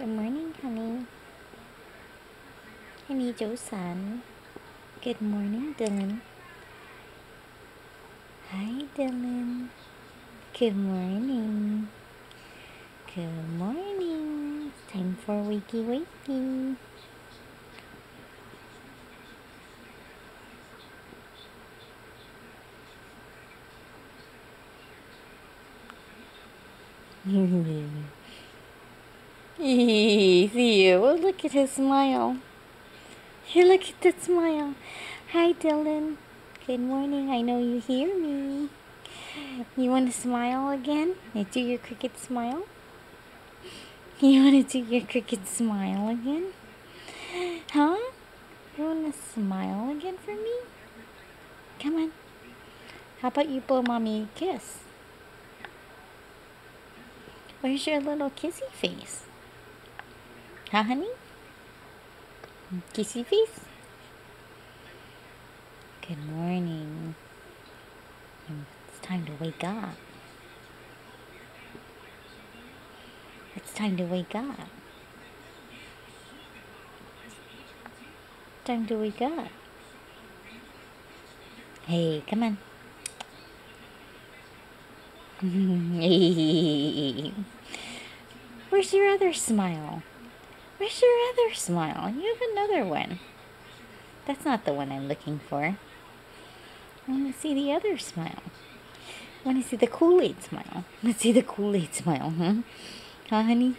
Good morning, honey. Honey Joe-san. Good morning, Dylan. Hi, Dylan. Good morning. Good morning. Time for wakey wakey. See you. Oh, look at his smile. Here, look at that smile. Hi, Dylan. Good morning. I know you hear me. You want to smile again? Do your cricket smile? You want to do your cricket smile again? Huh? You want to smile again for me? Come on. How about you blow mommy a kiss? Where's your little kissy face? Huh, honey? Kissy face? Good morning. It's time to wake up. It's time to wake up. Time to wake up. Hey, come on. Where's your other smile? Where's your other smile? You have another one. That's not the one I'm looking for. I want to see the other smile. I want to see the Kool-Aid smile. Let's see the Kool-Aid smile, huh? Huh, honey?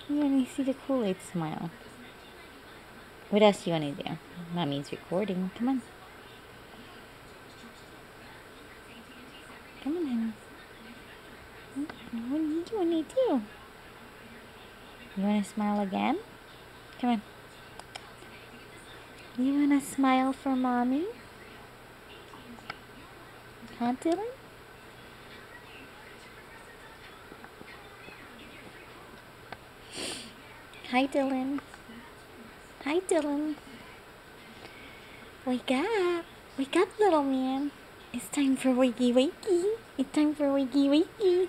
You want to see the Kool-Aid smile. What else do you want to do? Mommy's recording. Come on. Come on, honey. What do you want to do? You want to smile again? Come on. You want to smile for Mommy? Huh, Dylan? Hi, Dylan. Hi, Dylan. Wake up. Wake up, little man. It's time for wakey wakey. It's time for wakey wakey.